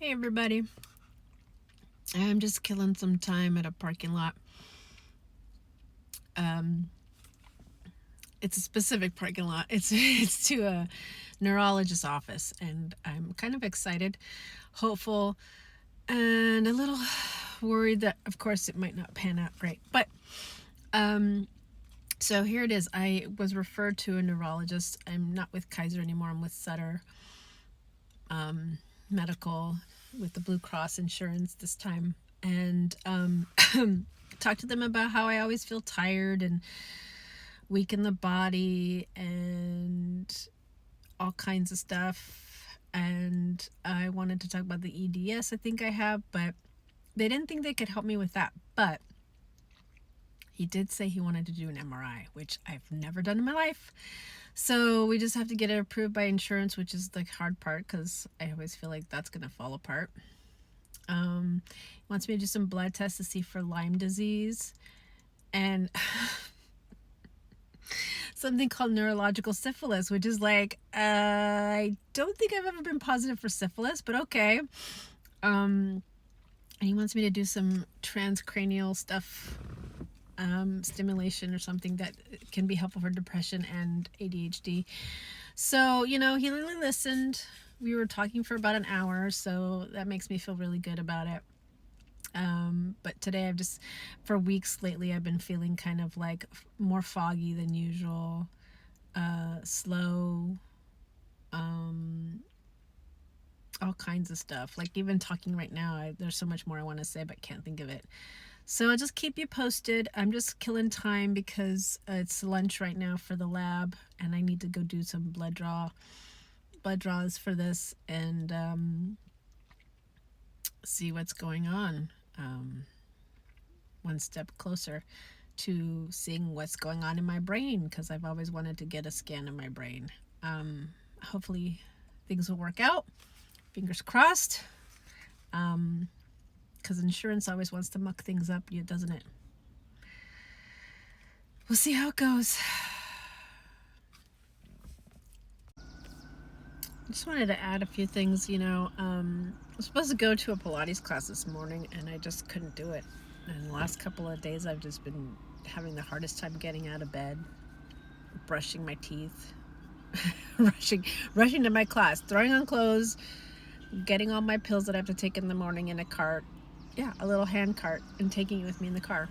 Hey everybody. I'm just killing some time at a parking lot. Um, it's a specific parking lot. It's to a neurologist's office, and I'm kind of excited, hopeful, and a little worried that, of course, it might not pan out great. But um, so here it is. I was referred to a neurologist. I'm not with Kaiser anymore. I'm with Sutter Medical with the Blue Cross insurance this time, and talked to them about how I always feel tired and weak in the body and all kinds of stuff. And I wanted to talk about the EDS I think I have, but they didn't think they could help me with that. But he did say he wanted to do an MRI, which I've never done in my life. So we just have to get it approved by insurance, which is the hard part because I always feel like that's going to fall apart. He wants me to do some blood tests to see for Lyme disease and something called neurological syphilis, which is like, I don't think I've ever been positive for syphilis, but okay. And he wants me to do some transcranial stuff, stimulation or something that can be helpful for depression and ADHD. So, he really listened. We were talking for about an hour, so that makes me feel really good about it. But today for weeks lately, I've been feeling kind of like more foggy than usual, slow, all kinds of stuff. Like even talking right now, there's so much more I want to say, but can't think of it. So I'll just keep you posted. I'm just killing time because it's lunch right now for the lab, and I need to go do some blood draws for this, and see what's going on. One step closer to seeing what's going on in my brain because I've always wanted to get a scan of my brain. Hopefully things will work out. Fingers crossed. Because insurance always wants to muck things up, doesn't it? We'll see how it goes. I just wanted to add a few things. I was supposed to go to a Pilates class this morning, and I just couldn't do it. And the last couple of days, I've just been having the hardest time getting out of bed, brushing my teeth, rushing to my class, throwing on clothes, getting all my pills that I have to take in the morning in a cart. Yeah, a little hand cart, and taking it with me in the car.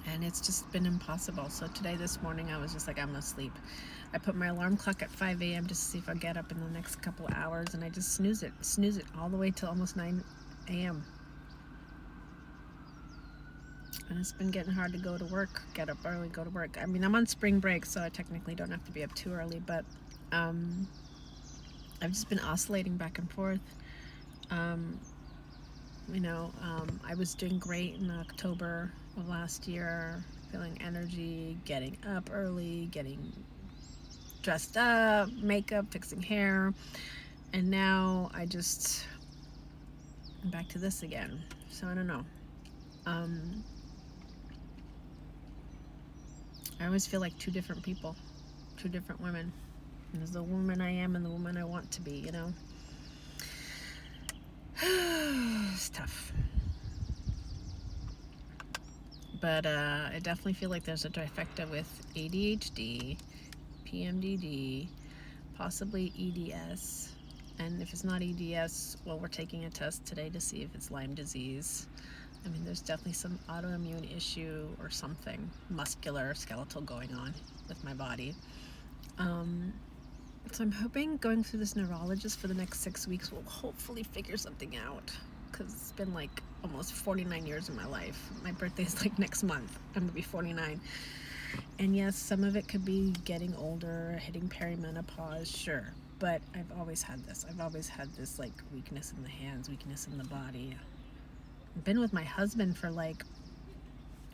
And it's just been impossible. So this morning, I was just like, I'm going to sleep. I put my alarm clock at 5 a.m. just to see if I get up in the next couple of hours, and I just snooze it all the way till almost 9 a.m. And it's been getting hard to go to work, get up early, go to work. I mean, I'm on spring break, so I technically don't have to be up too early, but I've just been oscillating back and forth. I was doing great in October of last year, feeling energy, getting up early, getting dressed up, makeup, fixing hair, and now I'm back to this again. So I don't know. I always feel like two different people, two different women. There's the woman I am and the woman I want to be, It's tough. But I definitely feel like there's a trifecta with ADHD, PMDD, possibly EDS. And if it's not EDS, well, we're taking a test today to see if it's Lyme disease. I mean, there's definitely some autoimmune issue or something, muscular, skeletal going on with my body. So I'm hoping going through this neurologist for the next 6 weeks will hopefully figure something out. Because it's been like almost 49 years of my life. My birthday is like next month. I'm going to be 49. And yes, some of it could be getting older, hitting perimenopause, sure. But I've always had this. I've always had this like weakness in the hands, weakness in the body. I've been with my husband for like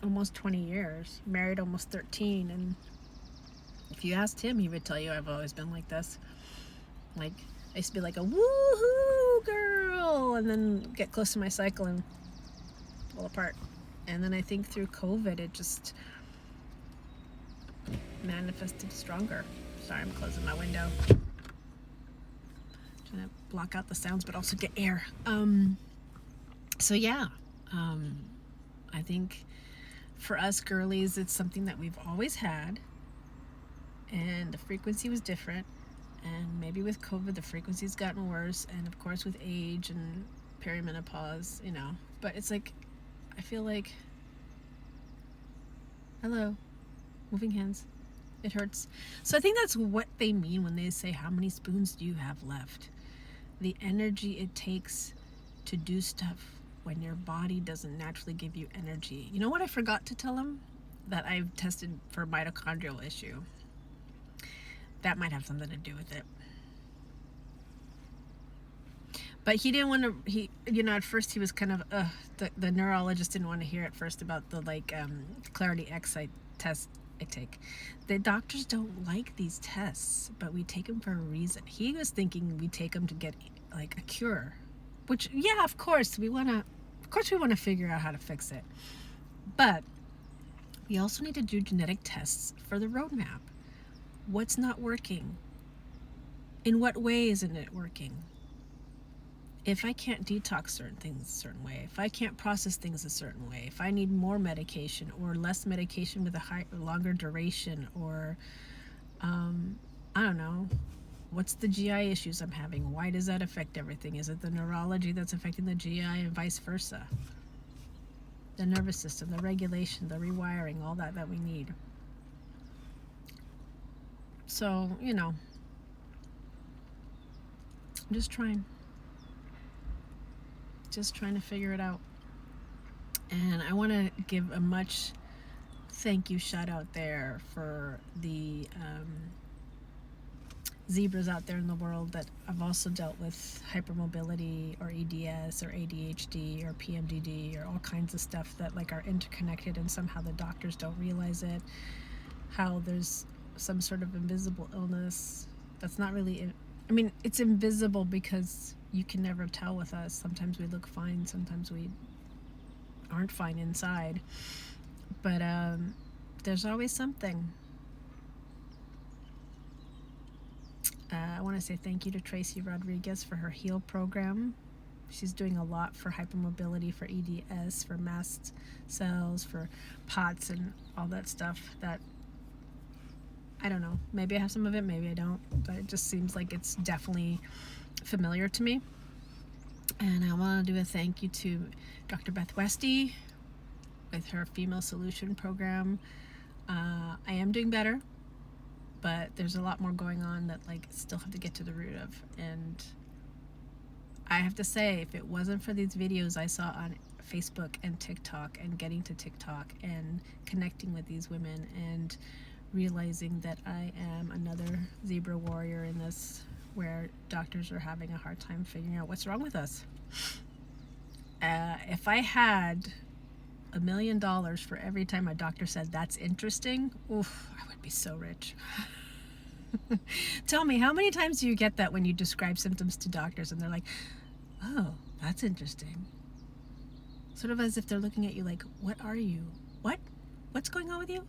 almost 20 years, married almost 13. And if you asked him, he would tell you I've always been like this. Like, I used to be like a woohoo girl, and then get close to my cycle and fall apart. And then I think through COVID, it just manifested stronger. Sorry, I'm closing my window. trying to block out the sounds, but also get air. So yeah, I think for us girlies, it's something that we've always had, and the frequency was different. And maybe with COVID, the frequency's gotten worse, and of course with age and perimenopause, you know. But it's like, I feel like, hello, moving hands, it hurts. So I think that's what they mean when they say, how many spoons do you have left? The energy it takes to do stuff when your body doesn't naturally give you energy. You know what I forgot to tell him? That I've tested for mitochondrial issue. That might have something to do with it. But he didn't want to, at first he was kind of, the neurologist didn't want to hear at first about the, Clarity X test I take. The doctors don't like these tests, but we take them for a reason. He was thinking we take them to get, a cure. Which, yeah, of course, we want to figure out how to fix it. But we also need to do genetic tests for the roadmap. What's not working? In what way isn't it working? If I can't detox certain things a certain way, if I can't process things a certain way, if I need more medication or less medication with a longer duration, or I don't know, what's the GI issues I'm having? Why does that affect everything? Is it the neurology that's affecting the GI and vice versa? The nervous system, the regulation, the rewiring, all that we need. So, I'm just trying to figure it out. And I want to give a much thank you shout out there for the zebras out there in the world that have also dealt with hypermobility or EDS or ADHD or PMDD or all kinds of stuff that are interconnected, and somehow the doctors don't realize it. How there's some sort of invisible illness that's not really, it's invisible because you can never tell with us. Sometimes we look fine, sometimes we aren't fine inside, but there's always something. I want to say thank you to Tracy Rodriguez for her HEAL program. She's doing a lot for hypermobility, for EDS, for mast cells, for POTS and all that stuff that, I don't know, maybe I have some of it, maybe I don't, but it just seems like it's definitely familiar to me. And I want to do a thank you to Dr. Beth Westy with her Female Solution program. I am doing better, but there's a lot more going on that still have to get to the root of. And I have to say, if it wasn't for these videos I saw on Facebook and TikTok, and getting to TikTok and connecting with these women and realizing that I am another zebra warrior in this, where doctors are having a hard time figuring out what's wrong with us. If I had $1 million for every time a doctor said that's interesting, oof, I would be so rich. Tell me, how many times do you get that when you describe symptoms to doctors and they're like, oh, that's interesting? Sort of as if they're looking at you like, what are you? What's going on with you?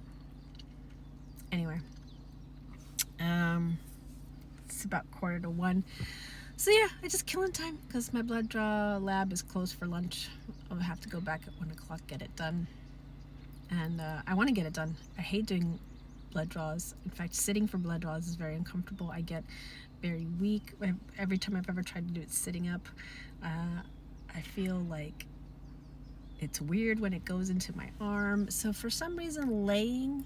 Anyway, it's about 1:45. So yeah, I just killing time because my blood draw lab is closed for lunch. I'll have to go back at 1 o'clock, get it done. And I want to get it done. I hate doing blood draws. In fact, sitting for blood draws is very uncomfortable. I get very weak every time I've ever tried to do it sitting up. I feel like it's weird when it goes into my arm. So for some reason, laying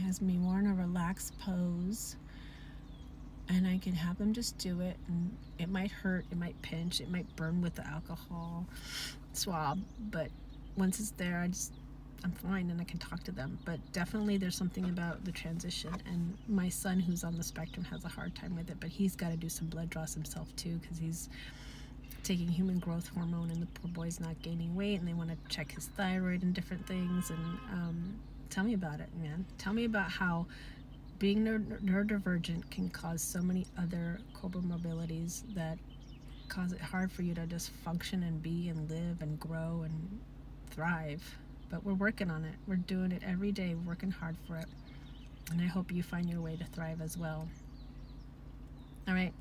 has me more in a relaxed pose, and I can have them just do it. And it might hurt, it might pinch, it might burn with the alcohol swab, but once it's there, I'm fine and I can talk to them. But definitely there's something about the transition, and my son, who's on the spectrum, has a hard time with it, but he's got to do some blood draws himself too, because he's taking human growth hormone, and the poor boy's not gaining weight, and they want to check his thyroid and different things. And tell me about it, man. Tell me about how being neurodivergent can cause so many other comorbidities that cause it hard for you to just function and be and live and grow and thrive. But we're working on it. We're doing it every day, working hard for it. And I hope you find your way to thrive as well. All right.